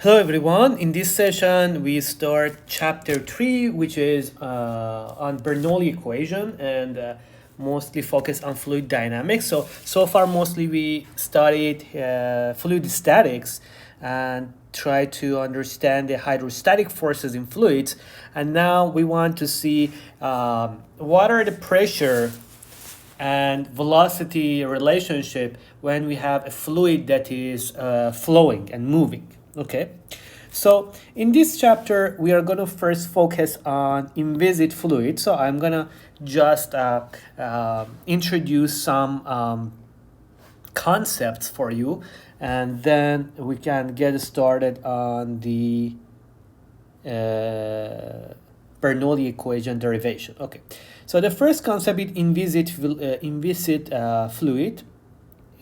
Hello everyone, in this session we start chapter 3 which is on Bernoulli Equation and mostly focus on fluid dynamics. So far mostly we studied fluid statics and try to understand the hydrostatic forces in fluids, and now we want to see what are the pressure and velocity relationship when we have a fluid that is flowing and moving. Okay, so in this chapter we are going to first focus on inviscid fluid. So I'm going to just introduce some concepts for you, and then we can get started on the Bernoulli equation derivation. Okay, so the first concept is inviscid fluid.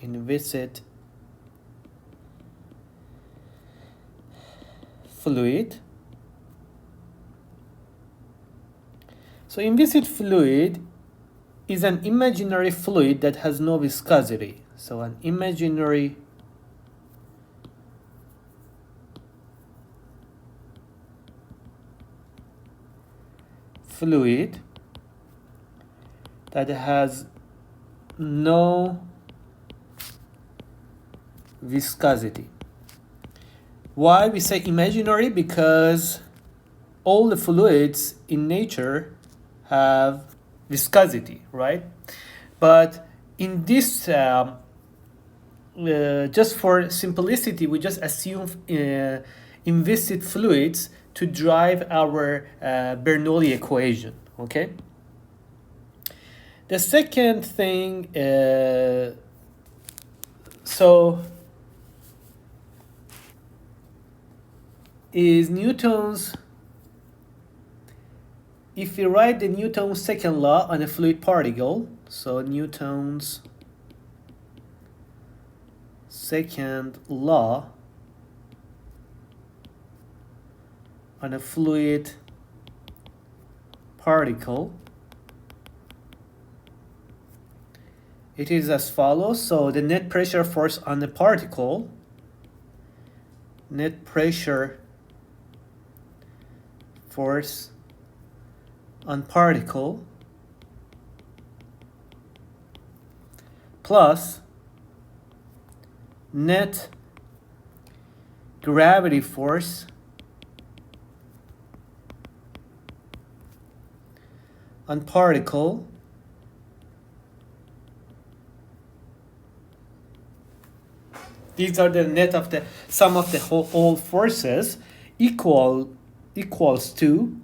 Inviscid fluid. So inviscid fluid is an imaginary fluid that has no viscosity. So an imaginary fluid that has no viscosity. Why we say imaginary? Because all the fluids in nature have viscosity, right? But in this, just for simplicity, we just assume inviscid fluids to drive our Bernoulli equation, okay? The second thing, is Newton's, if we write the Newton's second law on a fluid particle, so Newton's second law on a fluid particle, it is as follows. So the net pressure force on the particle, net pressure force on particle plus net gravity force on particle these are the net of the sum of the all forces equals to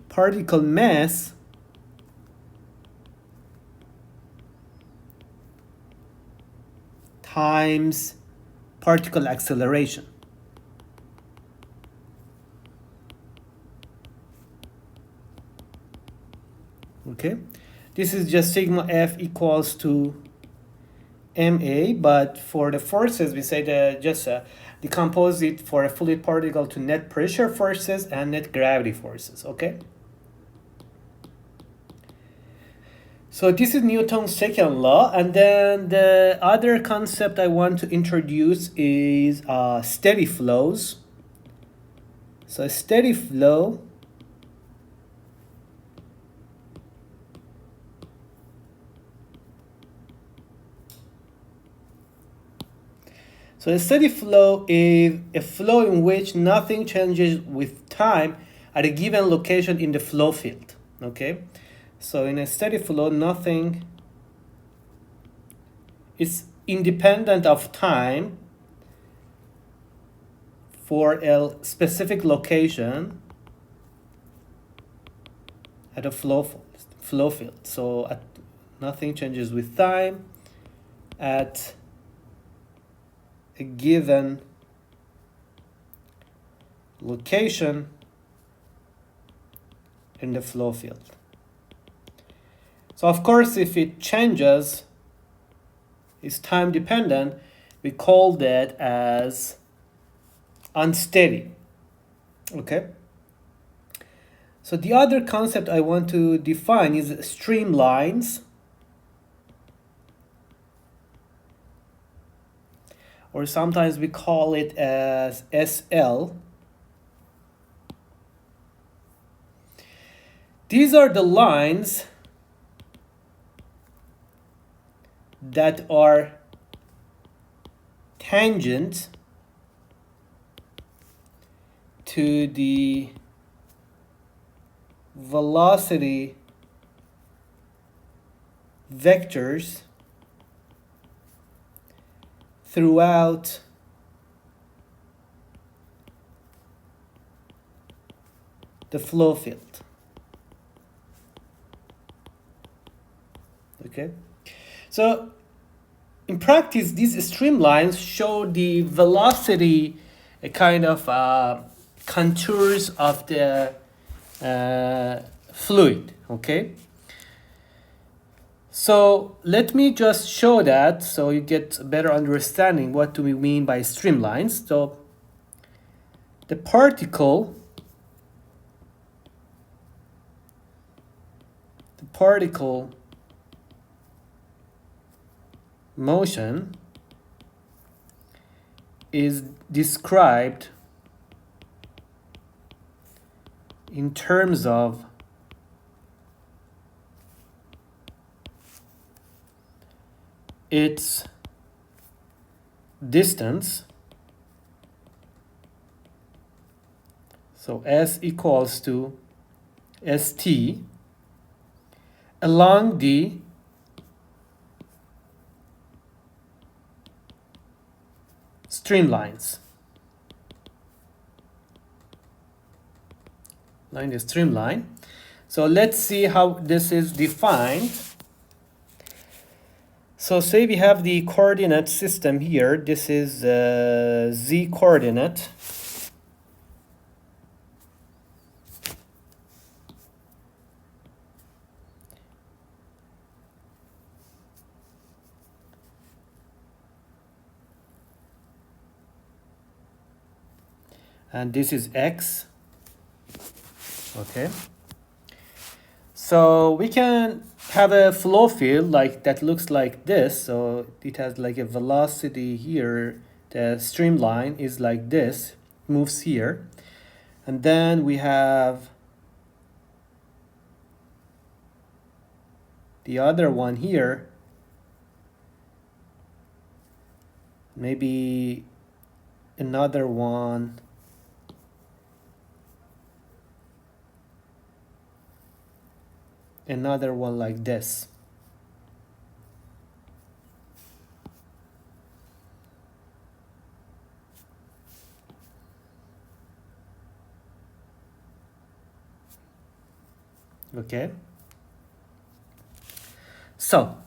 particle mass times particle acceleration. Okay, this is just sigma F equals to ma, but for the forces we say that just decompose it for a fluid particle to net pressure forces and net gravity forces. Okay, so this is Newton's second law, and then the other concept I want to introduce is steady flows. So a steady flow So a steady flow is a flow in which nothing changes with time at a given location in the flow field. Okay, so in a steady flow, nothing is independent of time for a specific location at a flow field. So nothing changes with time at a given location in the flow field. So of course, if it changes, is time dependent, we call that as unsteady. Okay, so the other concept I want to define is streamlines. or sometimes we call it as SL. These are the lines that are tangent to the velocity vectors throughout the flow field. Okay, so in practice, these streamlines show the velocity kind of contours of the fluid. Okay, so let me just show that so you get a better understanding what do we mean by streamlines. So the particle motion is described in terms of its distance. So S equals to ST along the streamlines. Line is streamline. So let's see how this is defined. So say we have the coordinate system here. This is Z coordinate. And this is X. Okay. So we can have a flow field like that looks like this. So it has like a velocity here. The streamline is like this, moves here. And then we have the other one here. Maybe another one. Another one like this. Okay. So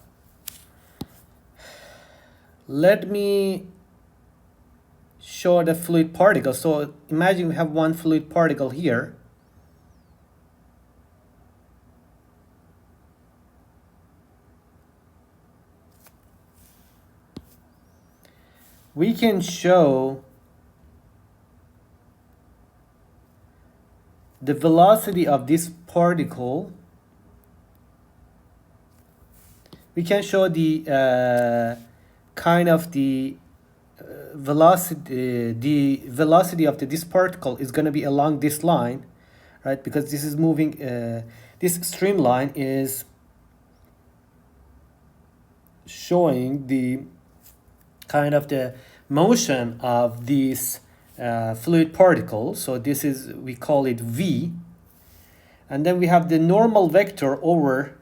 let me show the fluid particle. So imagine we have one fluid particle here. We can show the velocity of this particle. We can show the kind of the velocity of this particle is going to be along this line, right? Because this is moving. This streamline is showing the kind of the motion of these fluid particles. So this is, we call it V. And then we have the normal vector over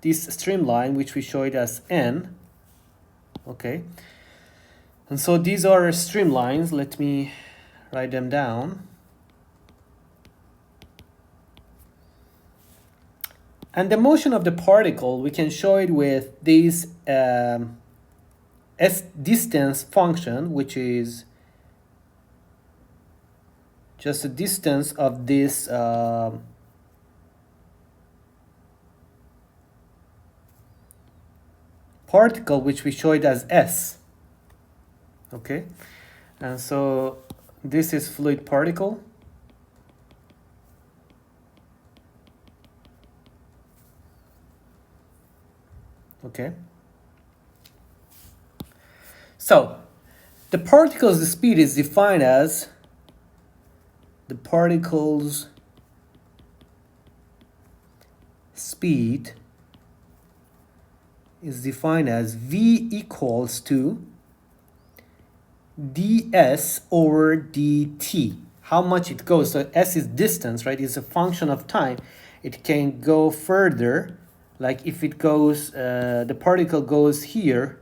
this streamline, which we show it as N. Okay. And so these are streamlines. Let me write them down. And the motion of the particle, we can show it with this S distance function, which is just the distance of this particle, which we show it as S. Okay, and so this is fluid particle. Okay. So The particle's speed is defined as the particle's speed is defined as v equals to ds over dt. How much it goes. So s is distance, right? It's a function of time. It can go further. Like if it goes, the particle goes here,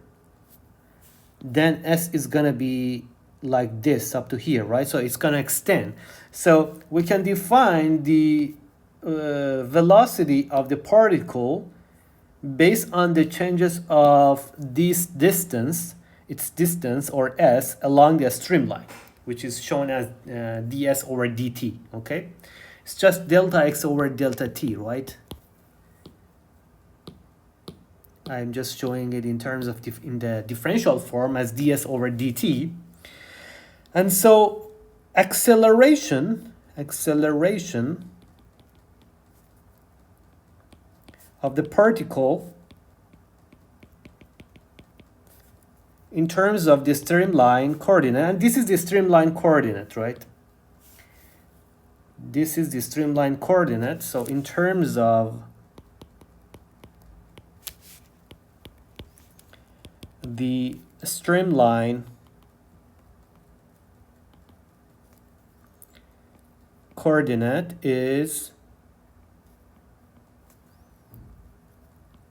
then s is gonna be like this up to here, right? So it's gonna extend. So we can define the velocity of the particle based on the changes of this distance, its distance or s along the streamline, which is shown as ds over dt. Okay, it's just delta x over delta t, right? I'm just showing it in terms of in the differential form as ds over dt. And so acceleration of the particle in terms of the streamline coordinate, and this is the streamline coordinate, right? This is the streamline coordinate. So in terms of the streamline coordinate is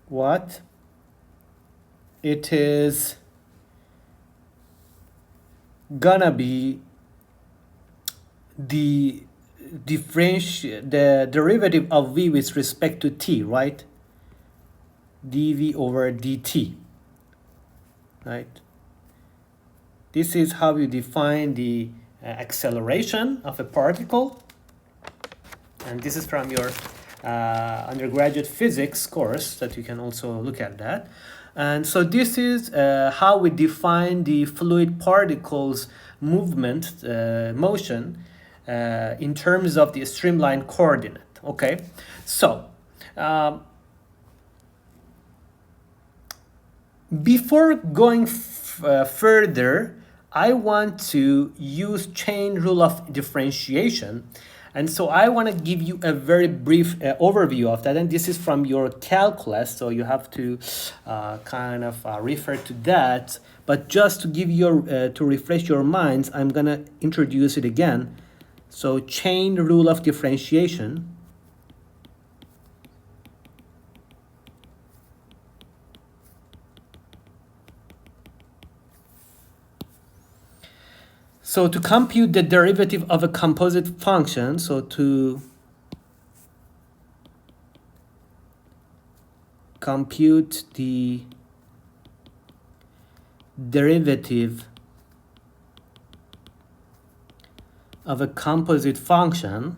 what? It is gonna be the derivative of v with respect to t, right? dv over dt, right? This is how you define the acceleration of a particle, and this is from your undergraduate physics course that you can also look at that. And so this is how we define the fluid particles movement, motion, in terms of the streamline coordinate. Okay, so before going further, I want to use chain rule of differentiation. And so I want to give you a very brief overview of that. And this is from your calculus, so you have to kind of refer to that. But just to give you, to refresh your minds, I'm going to introduce it again. So chain rule of differentiation. So to compute the derivative of a composite function, so to compute the derivative of a composite function,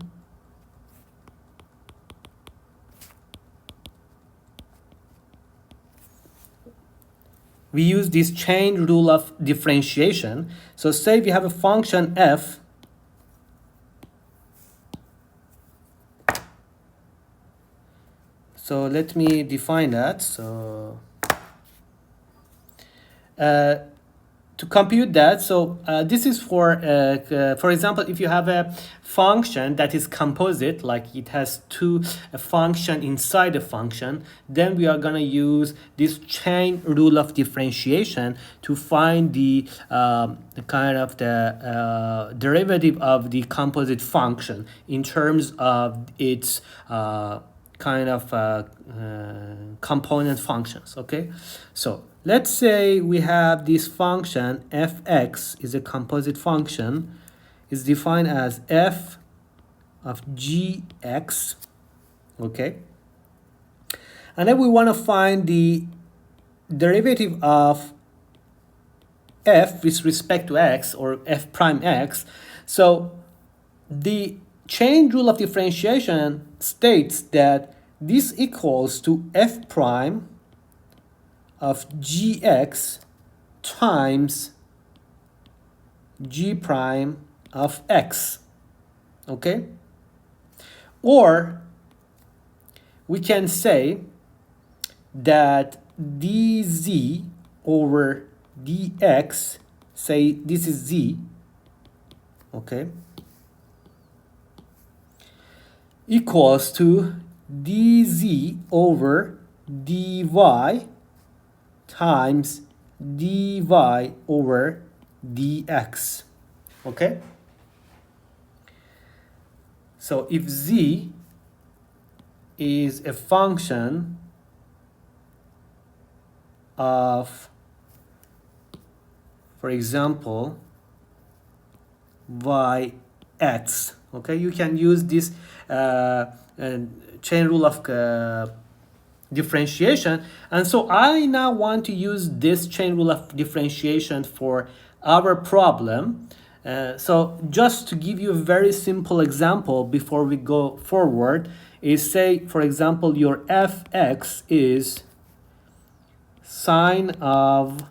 we use this chain rule of differentiation. So say we have a function f So let me define that. So to compute that, so this is for example, if you have a function that is composite, like it has a function inside a function, then we are going to use this chain rule of differentiation to find the kind of the derivative of the composite function in terms of its kind of component functions. Okay, so let's say we have this function fx is a composite function, is defined as f of gx. Okay, and then we want to find the derivative of f with respect to x, or f prime x. So the chain rule of differentiation states that this equals to f prime of gx times g prime of x. Okay, or we can say that dz over dx say this is z, okay, equals to dz over dy times dy over dx, okay? So if z is a function of, for example, yx, okay, you can use this chain rule of differentiation. And so I now want to use this chain rule of differentiation for our problem. So just to give you a very simple example before we go forward, is say, for example, your fx is sine of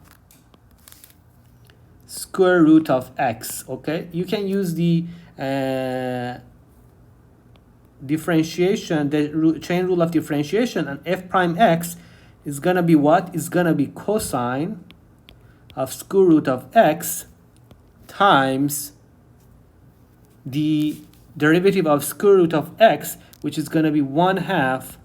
square root of x, okay? You can use the differentiation, the chain rule of differentiation, and f prime x is gonna be what? Is gonna be cosine of square root of x times the derivative of square root of x, which is gonna be 1/2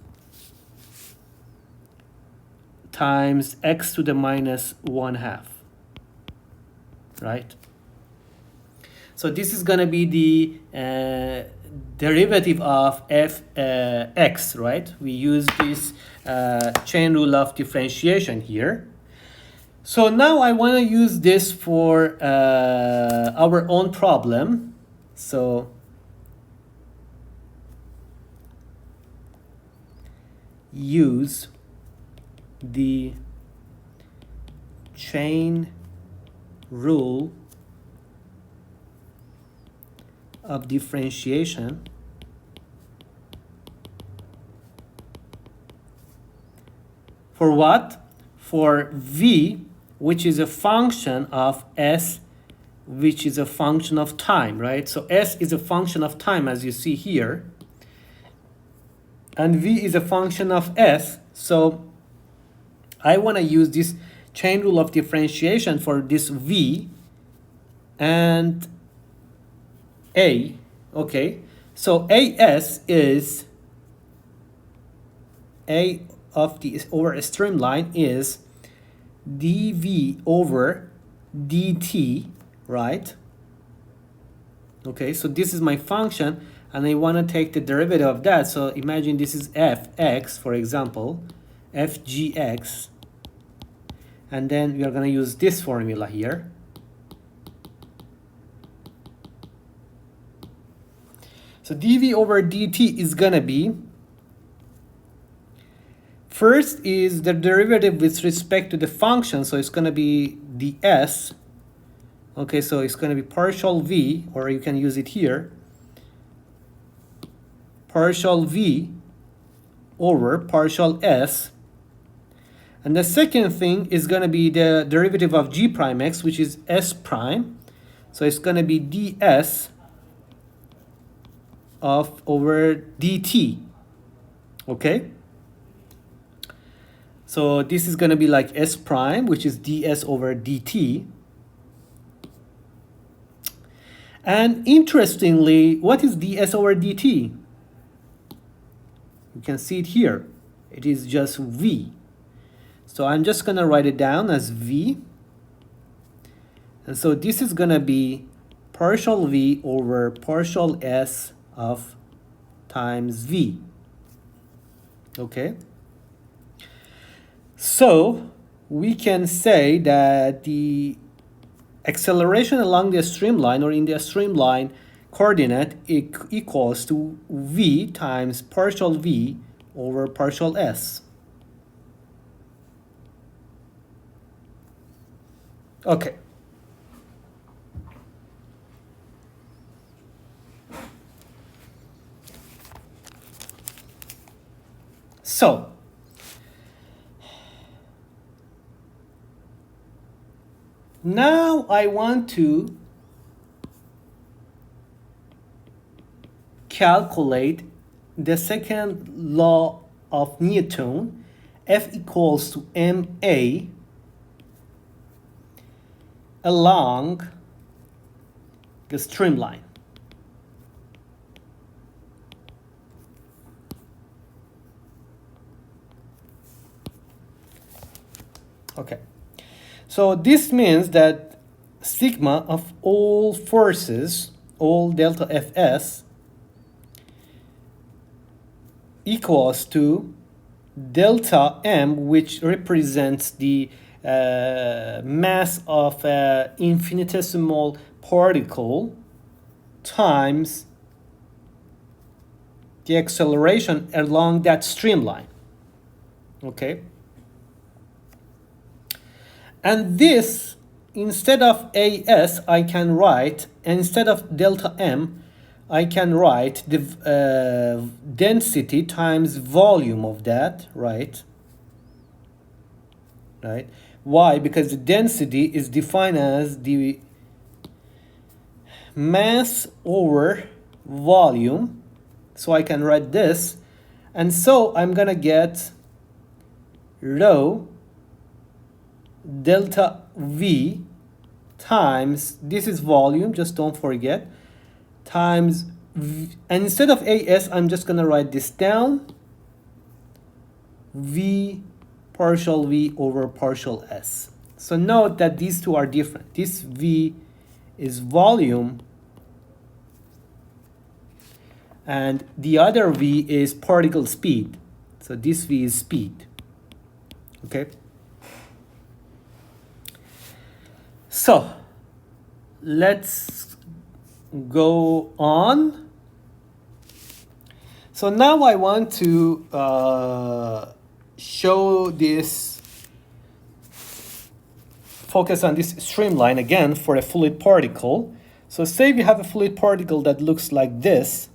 times x to the minus 1/2, right? So this is gonna be the derivative of f(x), right? We use this chain rule of differentiation here. So now I want to use this for our own problem. So use the chain rule of differentiation for what? For v, which is a function of s, which is a function of time, right? So s is a function of time, as you see here, and v is a function of s. So I want to use this chain rule of differentiation for this v and a, okay? So as is a of the over a streamline is dv over dt, right? Okay, so this is my function and I want to take the derivative of that. So imagine this is fx, for example, fgx, and then we are going to use this formula here. So dv over dt is going to be, first is the derivative with respect to the function, so it's going to be ds. Okay, so it's going to be partial v, or you can use it here, partial v over partial s. And the second thing is going to be the derivative of g prime x, which is s prime. So it's going to be ds of over dt. Okay? So this is going to be like s prime, which is ds over dt. And interestingly, what is ds over dt? You can see it here. It is just v. So I'm just going to write it down as v. And so this is going to be partial v over partial s of times v. Okay? So we can say that the acceleration along the streamline, or in the streamline coordinate, equals to v times partial v over partial s. Okay. So now I want to calculate the second law of Neotone, F equals to ma along the streamline. Okay, so this means that sigma of all forces, all delta Fs, equals to delta m, which represents the mass of an infinitesimal particle, times the acceleration along that streamline. Okay, and this, instead of as, I can write, and instead of delta m, I can write the density times volume of that, right? Right? Why? Because the density is defined as the mass over volume. So I can write this. And so I'm going to get rho delta V times, this is volume, just don't forget, times V, and instead of AS, I'm just going to write this down, V partial V over partial S. So note that these two are different. This V is volume, and the other V is particle speed. So this V is speed. Okay? So let's go on. So now I want to show this, focus on this streamline again for a fluid particle. So say we have a fluid particle that looks like this.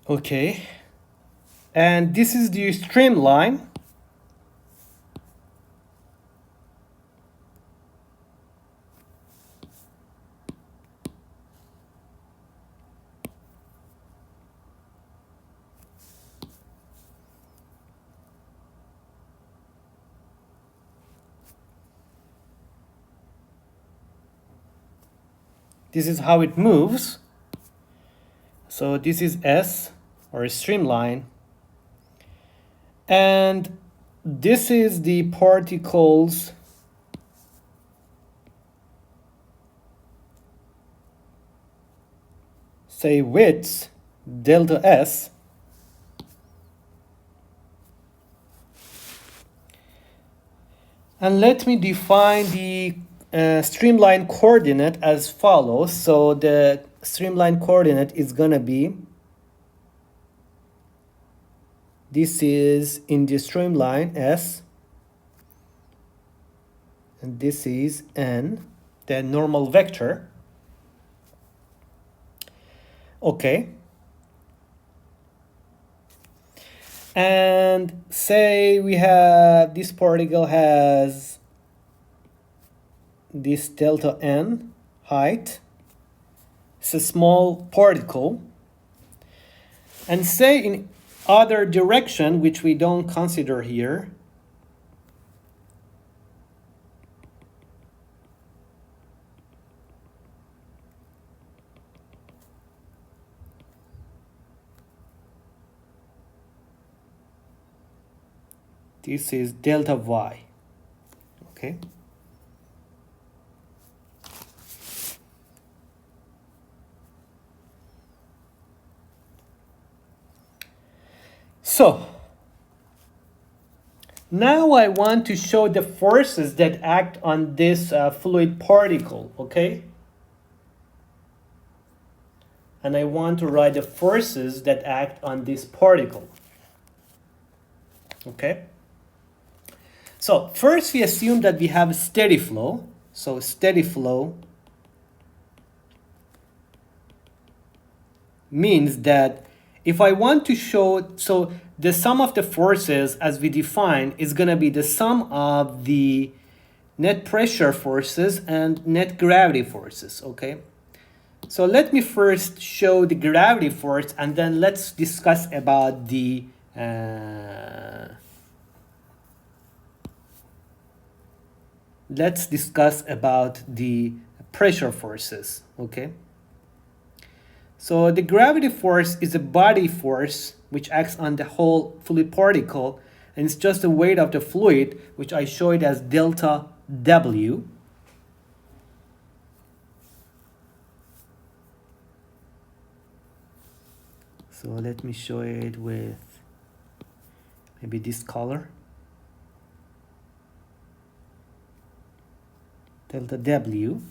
Okay, and this is the streamline. This is how it moves. So this is S, or a streamline. And this is the particles say width, delta S. And let me define the streamline coordinate as follows. So the streamline coordinate is gonna be, this is in the streamline S, and this is N, the normal vector. Okay. And say we have, this particle has this delta n height. It's a small particle. And say in other direction, which we don't consider here, this is delta y. Okay. So Now I want to show the forces that act on this fluid particle, okay? And I want to write the forces that act on this particle, okay? So first we assume that we have a steady flow. So steady flow means that if I want to show, so the sum of the forces as we define is going to be the sum of the net pressure forces and net gravity forces, okay? So let me first show the gravity force, and then let's discuss about the pressure forces, okay? So the gravity force is a body force which acts on the whole fluid particle, and it's just the weight of the fluid, which I show it as delta W. So let me show it with maybe this color. Delta W.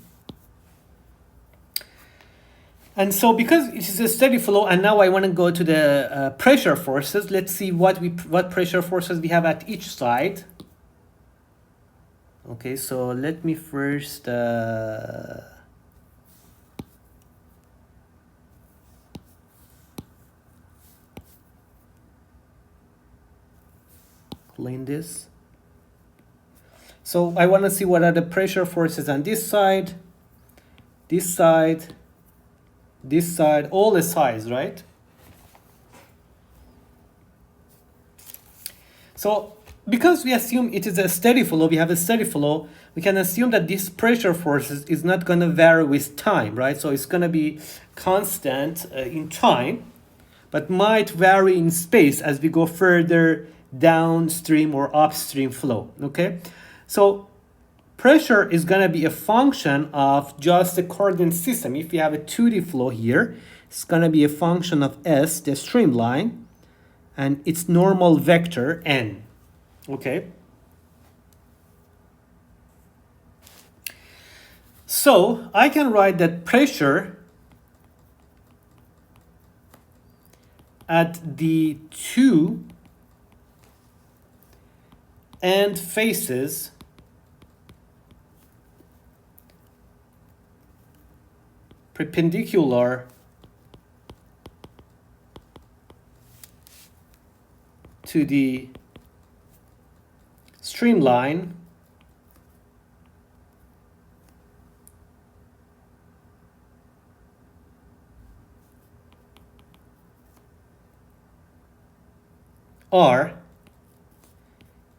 And so because it is a steady flow, and now I want to go to the pressure forces. Let's see what pressure forces we have at each side. Okay, so let me first clean this. So I want to see what are the pressure forces on this side, this side, this side, all the sides, right? So because we assume it is a steady flow, we have a steady flow, we can assume that this pressure forces is not going to vary with time, right? So it's going to be constant in time, but might vary in space as we go further downstream or upstream flow, okay? So pressure is going to be a function of just the coordinate system. If you have a 2D flow here, it's going to be a function of S, the streamline, and its normal vector n, okay? So I can write that pressure at the two end faces perpendicular to the streamline are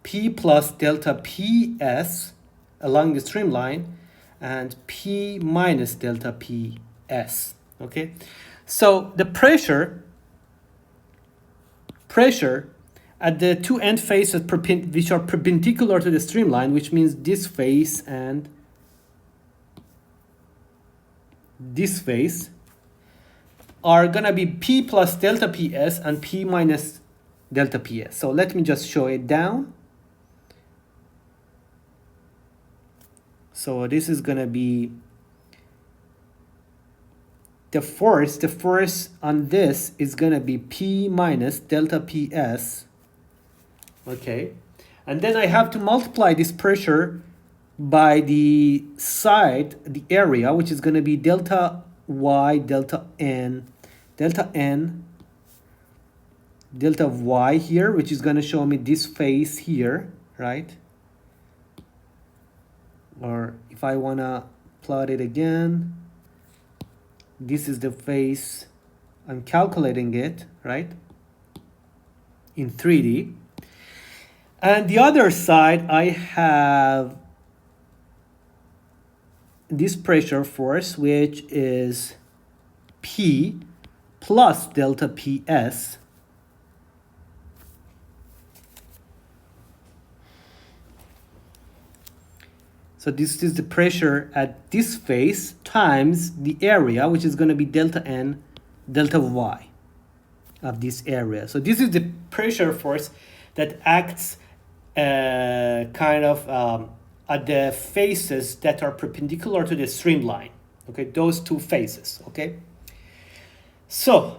P plus delta PS along the streamline and P minus delta PS, okay? So the pressure at the two end faces which are perpendicular to the streamline, which means this face and this face, are gonna be P plus delta PS and P minus delta PS. So let me just show it down. So this is gonna be the force on this is gonna be P minus delta PS, okay? And then I have to multiply this pressure by the side, the area, which is gonna be delta Y, delta N, delta Y here, which is gonna show me this face here, right? Or if I wanna plot it again, this is the face, I'm calculating it, right? In 3D. And the other side, I have this pressure force, which is P plus delta PS. So this is the pressure at this face times the area, which is going to be delta N, delta Y of this area. So this is the pressure force that acts kind of at the faces that are perpendicular to the streamline. Okay, those two faces. Okay, so,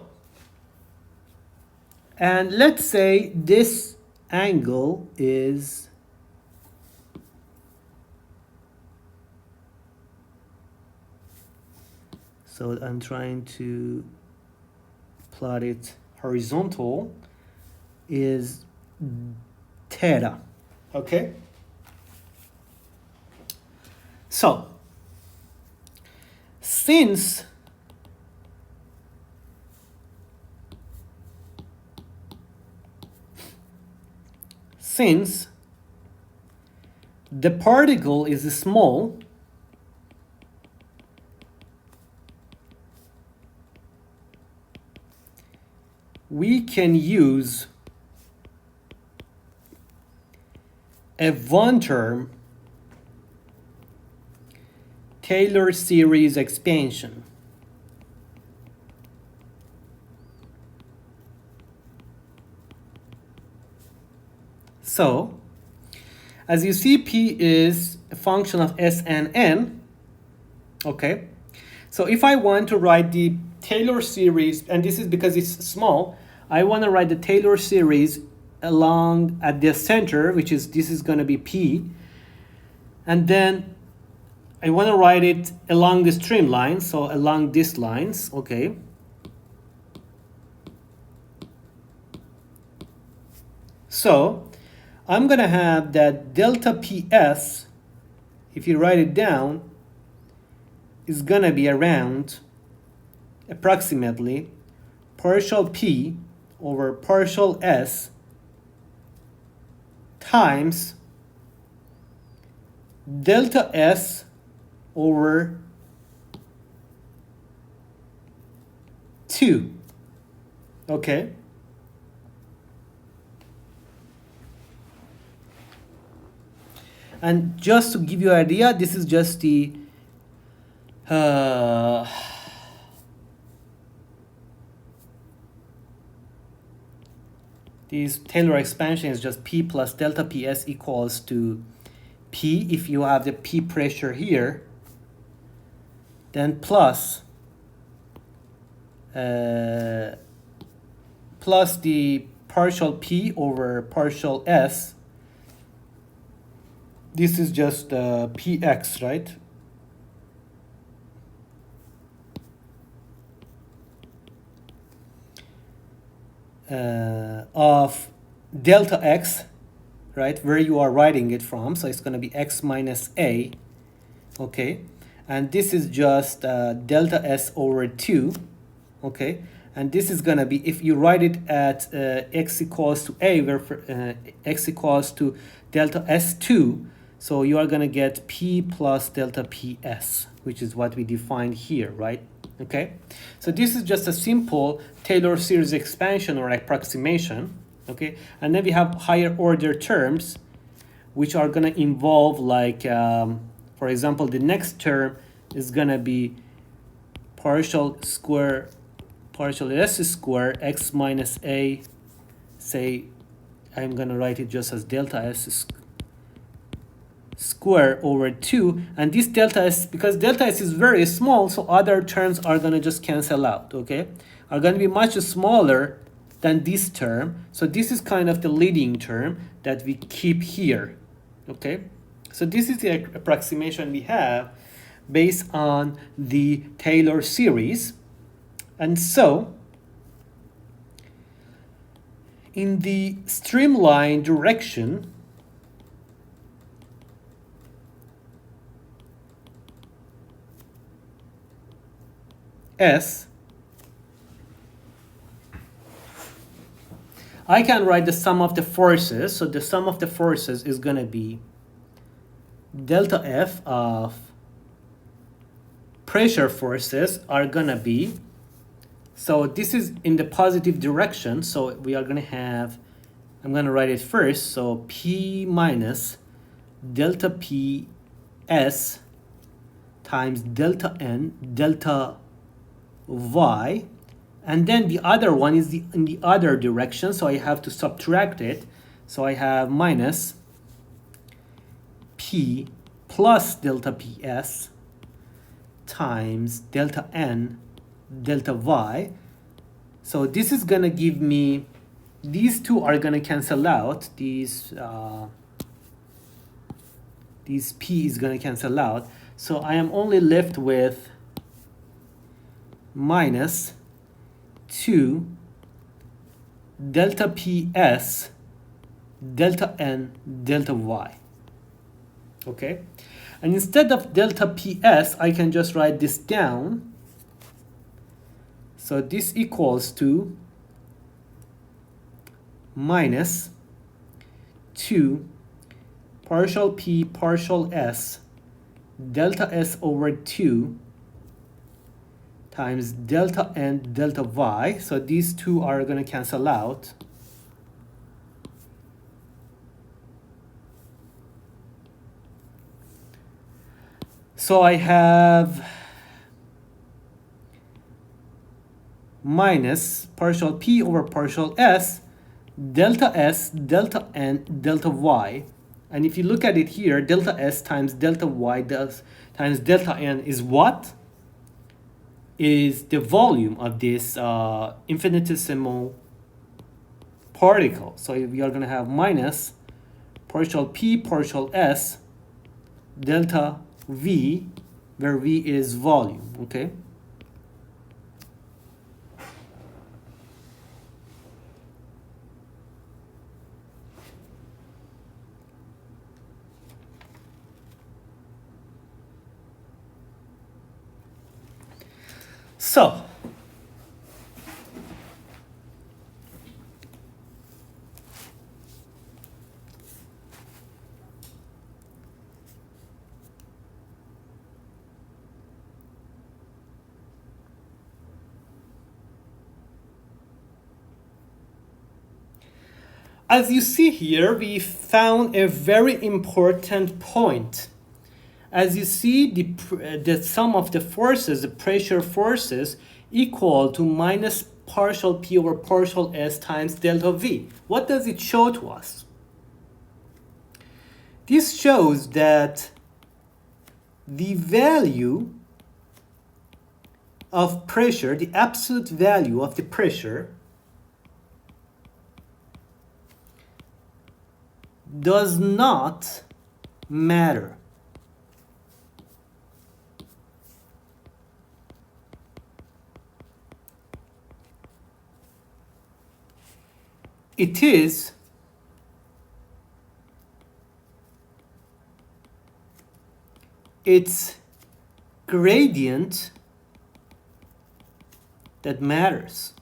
and let's say this angle is so I'm trying to plot it horizontal is theta. Okay, so since the particle is small, we can use a one-term Taylor series expansion. So, as you see, P is a function of S and N. Okay, so if I want to write the Taylor series, and this is because it's small, I want to write the Taylor series along at the center, which is, this is going to be P, and then I want to write it along the streamline, so along these lines. Okay, so I'm going to have that delta PS, if you write it down, is going to be around approximately partial P over partial S times delta S over 2. Okay, and just to give you an idea, this is just the this Taylor expansion is just P plus delta PS equals to P, if you have the P pressure here, then plus the partial P over partial S. This is just PX, right? Of delta X, right, where you are writing it from. So it's going to be X minus A. Okay, and this is just delta S over 2. Okay, and this is going to be, if you write it at X equals to A, where X equals to delta S2, so you are going to get P plus delta PS, which is what we defined here, right? Okay, so this is just a simple Taylor series expansion or approximation. Okay, and then we have higher order terms, which are going to involve, like, for example, the next term is going to be partial S square X minus A. Say, I'm going to write it just as delta S square over 2, and this delta S, because delta S is very small, so other terms are going to just cancel out. Okay, are going to be much smaller than this term, so this is kind of the leading term that we keep here. Okay, so this is the approximation we have based on the Taylor series. And so in the streamline direction, S, I can write the sum of the forces. So the sum of the forces is going to be delta F of pressure forces are going to be, so this is in the positive direction. So we are going to have, I'm going to write it first. So P minus delta P S times delta N delta Y, and then the other one is in the other direction, so I have to subtract it. So I have minus P plus delta PS times delta N delta Y. So this is gonna give me, these two are gonna cancel out, these P is gonna cancel out. So I am only left with minus 2 delta PS delta N delta Y. Okay, and instead of delta PS, I can just write this down. So this equals to minus 2 partial P partial S delta S over 2 times delta N delta Y. So these two are going to cancel out. So I have minus partial P over partial S delta N delta Y. And if you look at it here, delta S times delta Y times delta N is what? Is the volume of this infinitesimal particle. So we are going to have minus partial P partial S delta V, where V is volume. Okay. So as you see here, we found a very important point. As you see, the sum of the forces, the pressure forces, equal to minus partial P over partial S times delta V. What does it show to us? This shows that the value of pressure, the absolute value of the pressure, does not matter. It is its gradient that matters,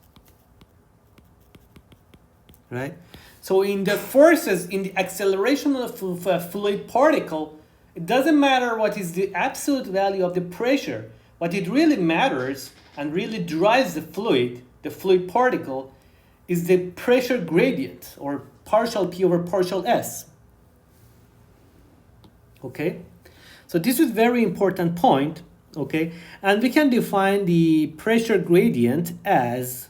right? So in the forces, in the acceleration of a fluid particle, it doesn't matter what is the absolute value of the pressure. What it really matters and really drives the fluid particle, is the pressure gradient, or partial P over partial S. Okay, so this is very important point. Okay, and we can define the pressure gradient as,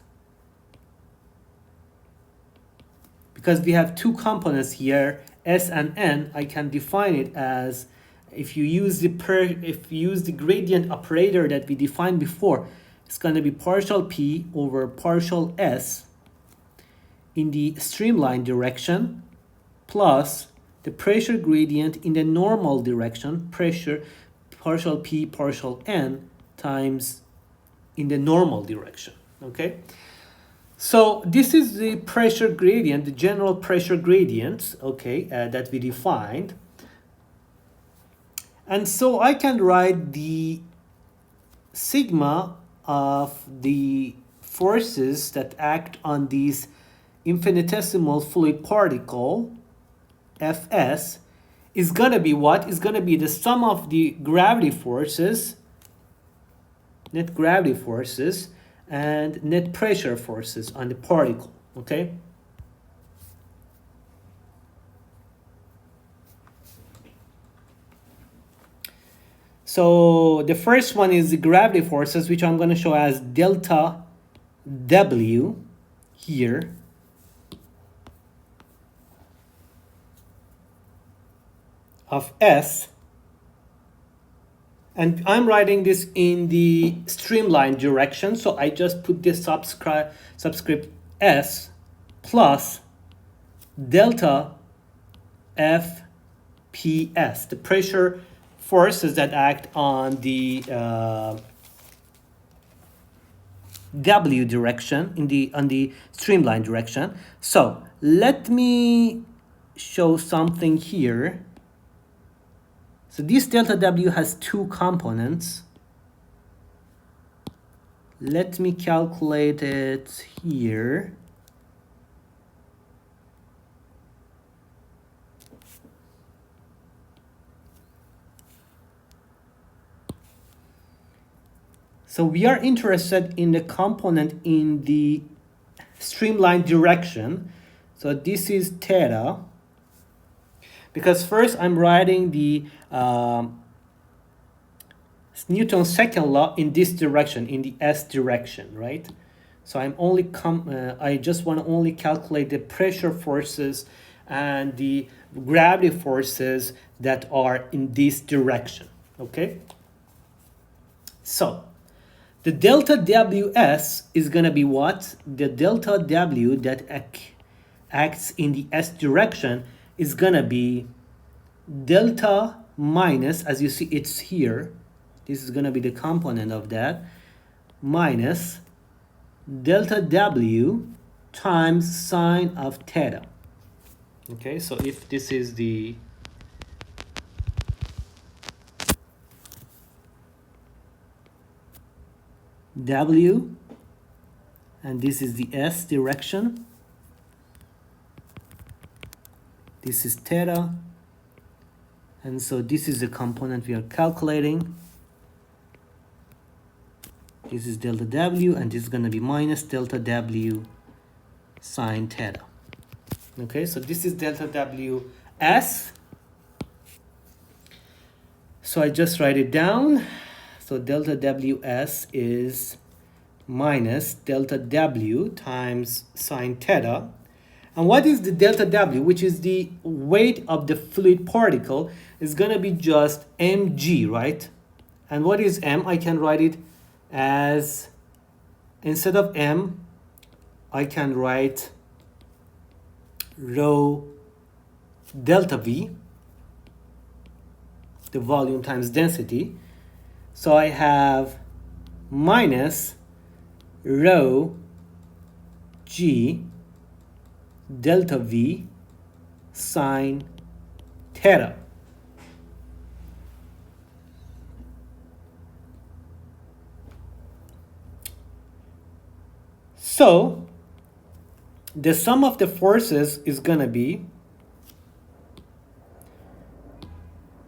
because we have two components here, S and N, I can define it as, if you use the gradient operator that we defined before, it's going to be partial P over partial S in the streamline direction plus the pressure gradient in the normal direction, pressure partial P partial N times in the normal direction. Okay, so this is the pressure gradient, the general pressure gradient, okay, that we defined. And so I can write the sigma of the forces that act on these infinitesimal fluid particle, Fs, is going to be what? Is going to be the sum of the gravity forces, net gravity forces, and net pressure forces on the particle. Okay? So the first one is the gravity forces, which I'm going to show as delta W here. of S, and I'm writing this in the streamline direction, so I just put this subscript S plus delta FPS, the pressure forces that act on the W direction on the streamline direction. So let me show something here. So this delta W has two components. Let me calculate it here. So we are interested in the component in the streamline direction. So this is theta. Because first I'm writing the Newton's second law in this direction, in the S direction, right? So I'm only I just want to only calculate the pressure forces and the gravity forces that are in this direction, okay? So the delta Ws is going to be what? The delta W that acts in the S direction is going to be delta minus, as you see it's here, this is going to be the component of that, minus delta W times sine of theta. Okay, so if this is the W and this is the S direction, this is theta, and so this is the component we are calculating. This is delta W, and this is going to be minus delta W sine theta. Okay, so this is delta W S. So I just write it down. So delta WS is minus delta W times sine theta. And what is the delta W, which is the weight of the fluid particle, is going to be just mg, right? And what is m? I can write it as, instead of m, I can write rho delta V, the volume times density. So I have minus rho G delta V sine theta. So the sum of the forces is going to be,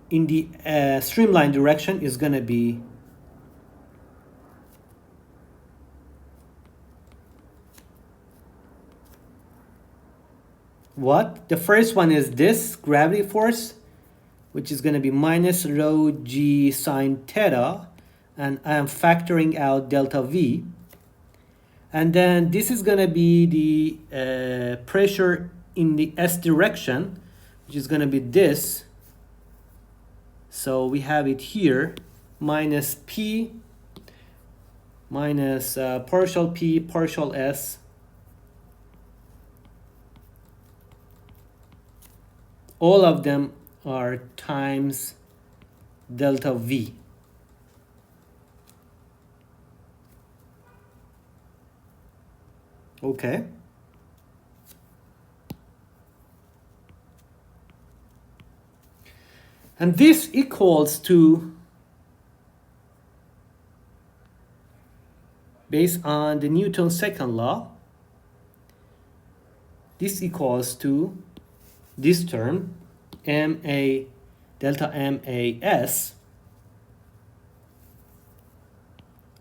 in the streamline direction, is going to be what? The first one is this gravity force, which is going to be minus rho G sine theta, and I am factoring out delta V. And then this is going to be the pressure in the S direction, which is going to be this. So we have it here, minus P, minus partial P, partial S, all of them are times delta V. Okay. And this equals to, based on the Newton's second law, this equals to this term, MA delta MAS.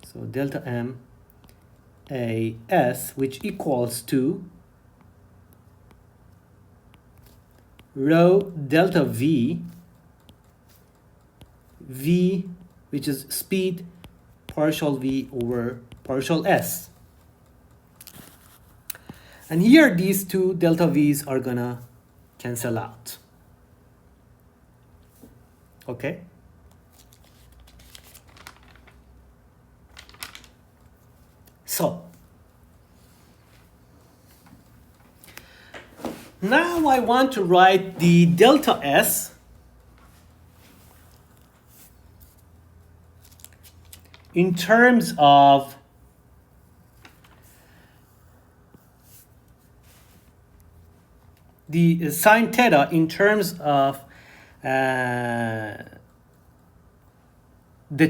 So delta MAS, which equals to rho delta V, V, which is speed, partial V over partial S. And here these two delta V's are gonna cancel out. Okay. So now I want to write the delta S in terms of the sine theta in terms of the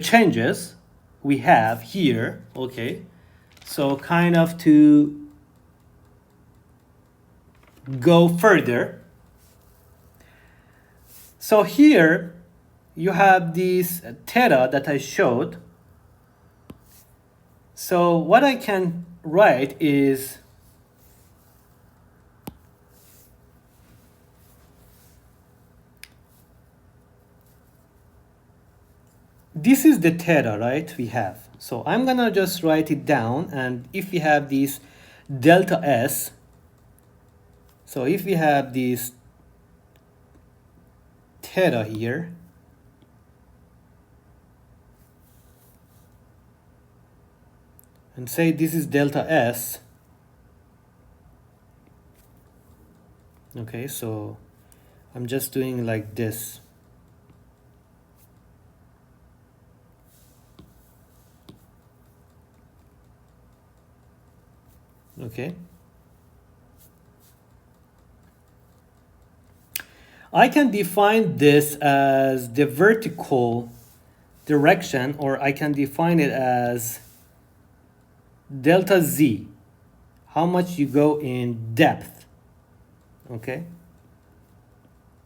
changes we have here. Okay, so kind of to go further. So here you have this theta that I showed. So what I can write is this is the theta, right, we have. So I'm gonna just write it down, and if we have this delta S, so if we have this theta here, and say this is delta S, okay, so I'm just doing like this. Okay. I can define this as the vertical direction, or I can define it as delta Z, how much you go in depth, okay?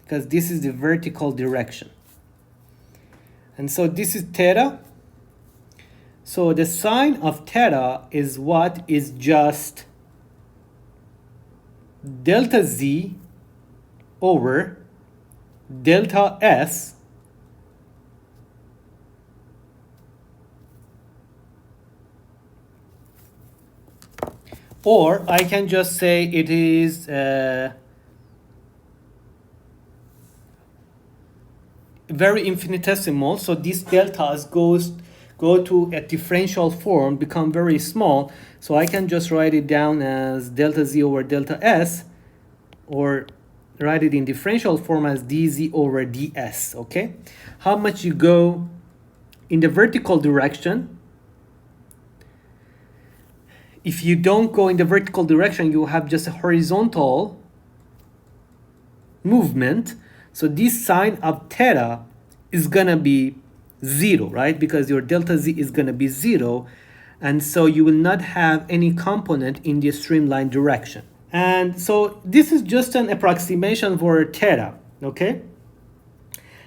Because this is the vertical direction. And so this is theta. So the sine of theta is what is just delta Z over delta S or I can just say it is very infinitesimal. So these deltas go to a differential form, become very small. So I can just write it down as delta Z over delta S, or write it in differential form as dz over ds, okay? How much you go in the vertical direction. If you don't go in the vertical direction, you have just a horizontal movement. So this sine of theta is gonna be 0, right? Because your delta Z is gonna be 0. And so you will not have any component in the streamline direction. And so this is just an approximation for theta, okay?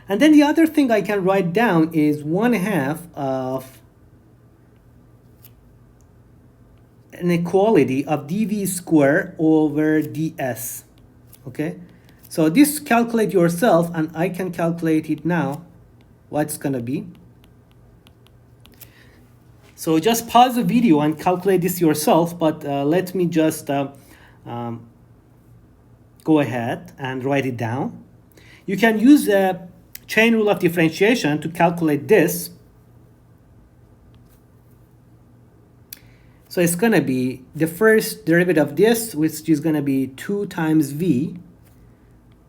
And then the other thing I can write down is 1/2 of an equality of dv squared over ds, okay? So this calculate yourself, and I can calculate it now, what it's gonna be. So just pause the video and calculate this yourself, but let me just go ahead and write it down. You can use the chain rule of differentiation to calculate this. So it's gonna be the first derivative of this, which is gonna be 2 times v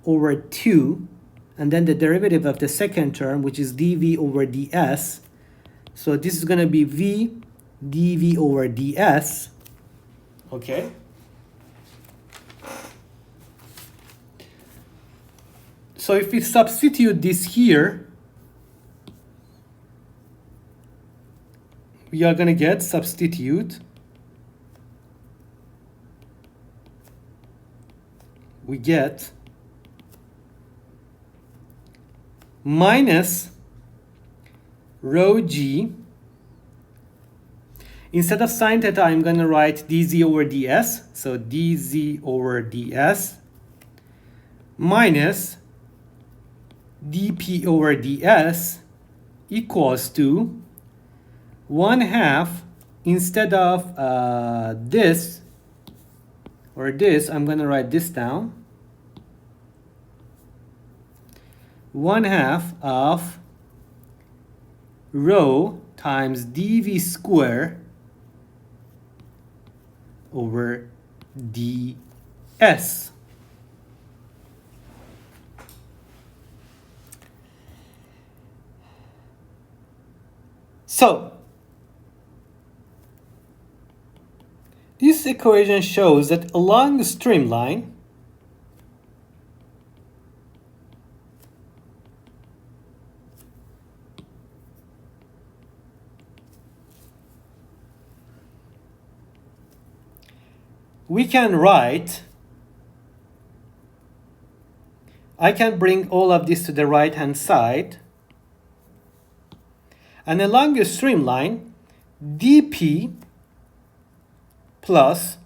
over 2, and then the derivative of the second term, which is dv over ds. So this is gonna be v dv over ds, okay? So if we substitute this here, we are gonna get substitute. We get minus rho g. Instead of sine theta, I'm going to write dz over ds. So dz over ds minus dp over ds equals to 1/2, instead of this or this, I'm going to write this down. 1/2 of rho times dv square over ds. So this equation shows that along the streamline, we can write, I can bring all of this to the right hand side, and along the streamline, dp plus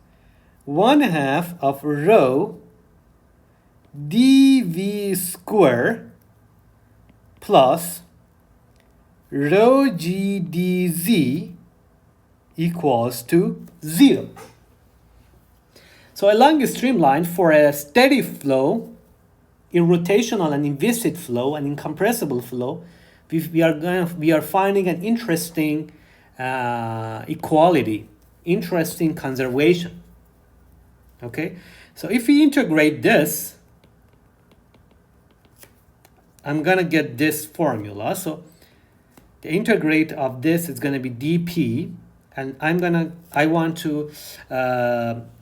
1/2 of rho dv square plus rho g dz equals to 0. So along the streamline, for a steady flow, in rotational and in viscid flow and in compressible flow, we are finding an interesting equality, interesting conservation. Okay, so if we integrate this, I'm gonna get this formula. So the integrate of this is gonna be dp, and I want to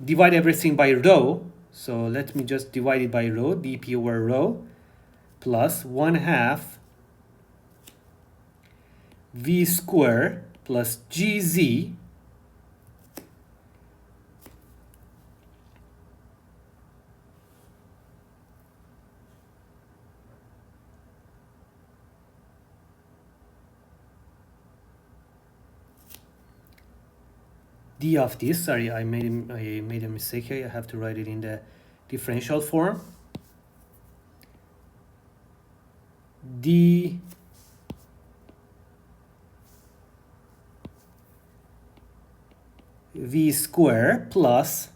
divide everything by rho. So let me just divide it by rho, dp over rho, plus 1/2 v square plus gz d of this. Sorry, I made a mistake here. I have to write it in the differential form. D v square plus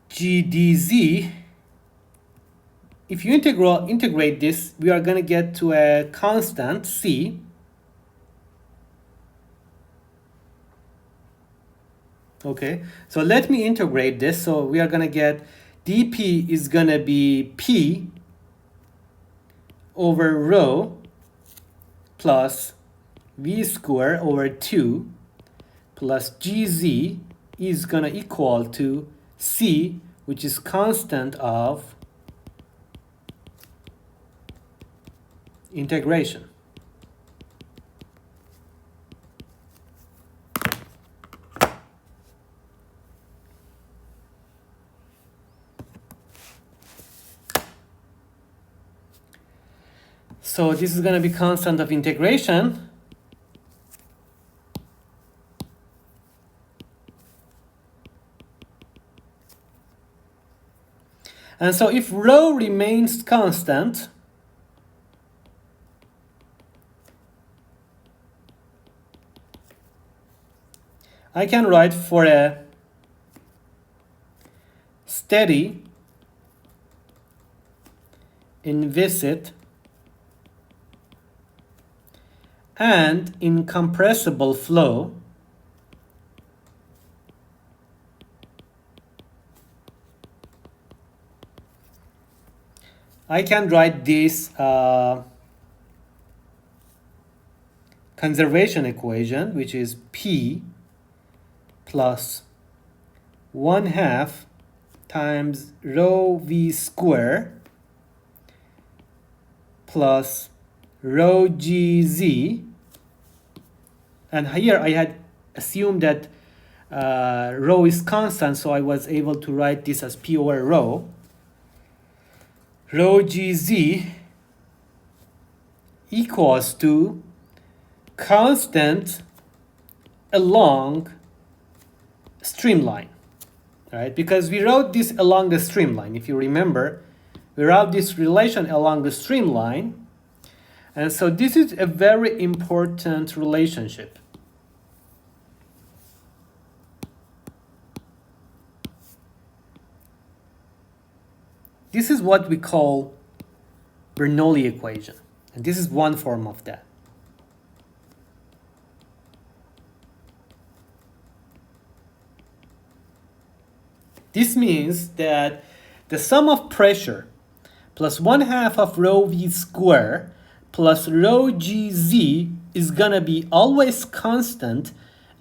g dz. If you integrate this, we are going to get to a constant c. Okay, so let me integrate this. So we are going to get dp is going to be p over rho plus v square over 2 plus gz is going to equal to c, which is constant of integration. So this is going to be constant of integration. And so if rho remains constant, I can write for a steady, inviscid, and incompressible flow, I can write this conservation equation, which is P plus 1/2 times rho v square plus rho gz, and here I had assumed that rho is constant, so I was able to write this as P over rho. Rho gz equals to constant along streamline, right? Because we wrote this along the streamline. If you remember, we wrote this relation along the streamline. And so this is a very important relationship. This is what we call Bernoulli equation. And this is one form of that. This means that the sum of pressure plus 1/2 of rho v square plus rho gz is gonna be always constant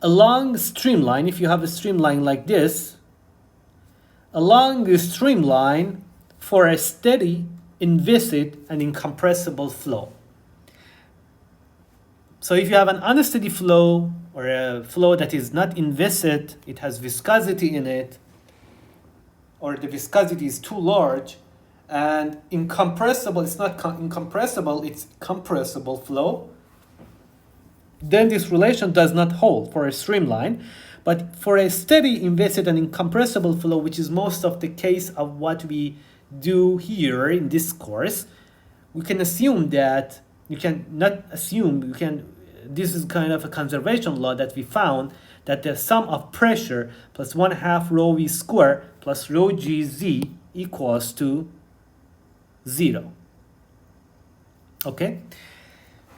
along the streamline. If you have a streamline like this, along the streamline for a steady, inviscid, and incompressible flow. So if you have an unsteady flow or a flow that is not inviscid, it has viscosity in it, or the viscosity is too large, and incompressible, it's not incompressible, it's compressible flow, then this relation does not hold for a streamline. But for a steady, inviscid, and incompressible flow, which is most of the case of what we do here in this course, we can assume that, you can not assume, you can, this is kind of a conservation law that we found, that the sum of pressure plus 1/2 rho v square plus rho gz equals to 0. Okay?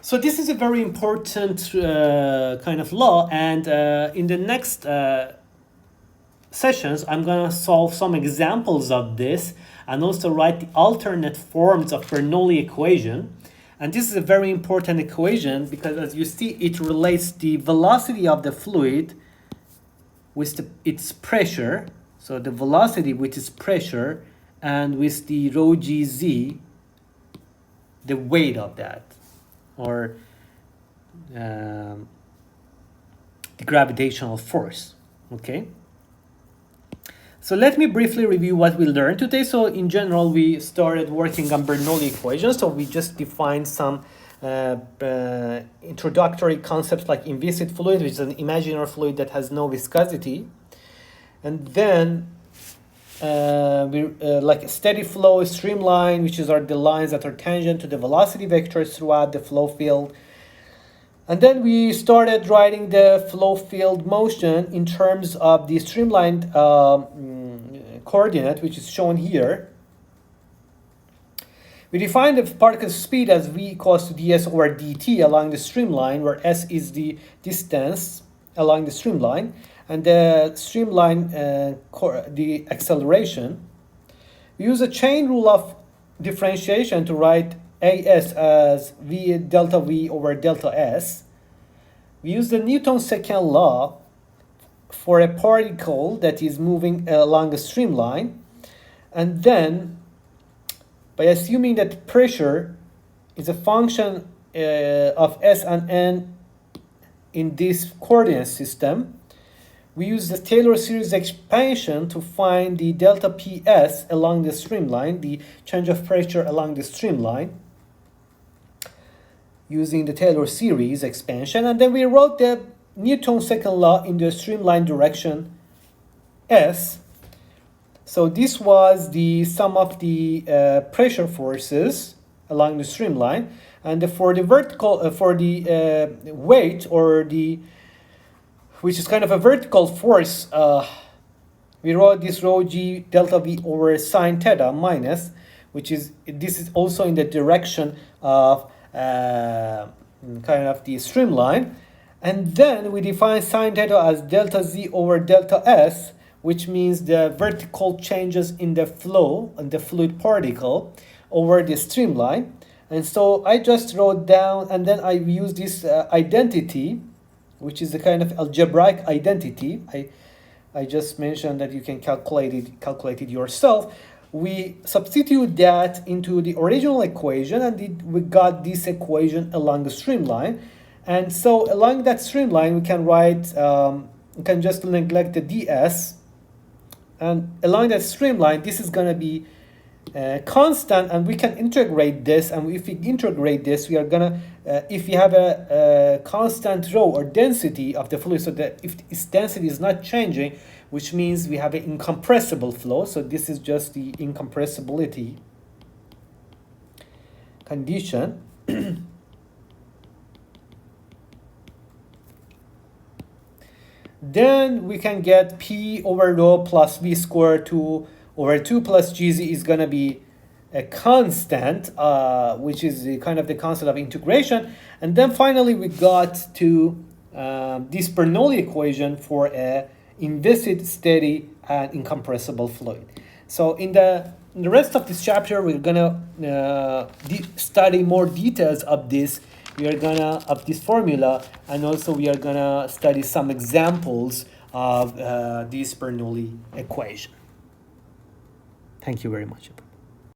So this is a very important kind of law, and in the next sessions, I'm going to solve some examples of this and also write the alternate forms of Bernoulli equation. And this is a very important equation because, as you see, it relates the velocity of the fluid with its pressure. So the velocity with its pressure, and with the rho gz, the weight of that, or the gravitational force. Okay. So let me briefly review what we learned today. So in general, we started working on Bernoulli equations. So we just defined some introductory concepts like inviscid fluid, which is an imaginary fluid that has no viscosity. And then like a steady flow, streamline, which are the lines that are tangent to the velocity vectors throughout the flow field. And then we started writing the flow field motion in terms of the streamlined coordinate, which is shown here. We defined the particle speed as v equals to ds over dt along the streamline, where s is the distance along the streamline, and the streamline, the acceleration. We use a chain rule of differentiation to write as v delta v over delta s. We use the Newton's second law for a particle that is moving along a streamline, and then by assuming that pressure is a function of s and n in this coordinate system, we use the Taylor series expansion to find the delta ps along the streamline, the change of pressure along the streamline, using the Taylor series expansion. And then we wrote the Newton's second law in the streamline direction s. So this was the sum of the pressure forces along the streamline, and for the vertical, weight, or the, which is kind of a vertical force, we wrote this rho g delta v over sine theta minus, which is, this is also in the direction of kind of the streamline. And then we define sine theta as delta z over delta s, which means the vertical changes in the flow and the fluid particle over the streamline. And so I just wrote down, and then I used this identity, which is a kind of algebraic identity. I just mentioned that you can calculate it yourself. We substitute that into the original equation, and we got this equation along the streamline. And so along that streamline, we can write, we can just neglect the ds. And along that streamline, this is going to be constant, and we can integrate this. And if we integrate this, we are going to, if you have a constant rho or density of the fluid, so that if its density is not changing, which means we have an incompressible flow. So this is just the incompressibility condition. Then we can get p over rho plus v squared 2 over 2 plus gz is going to be a constant, which is the kind of the concept of integration. And then finally we got to this Bernoulli equation for a inviscid, steady, and incompressible fluid. So in the rest of this chapter, we're gonna study more details of this. We are gonna of this formula, and also we are gonna study some examples of this Bernoulli equation. Thank you very much.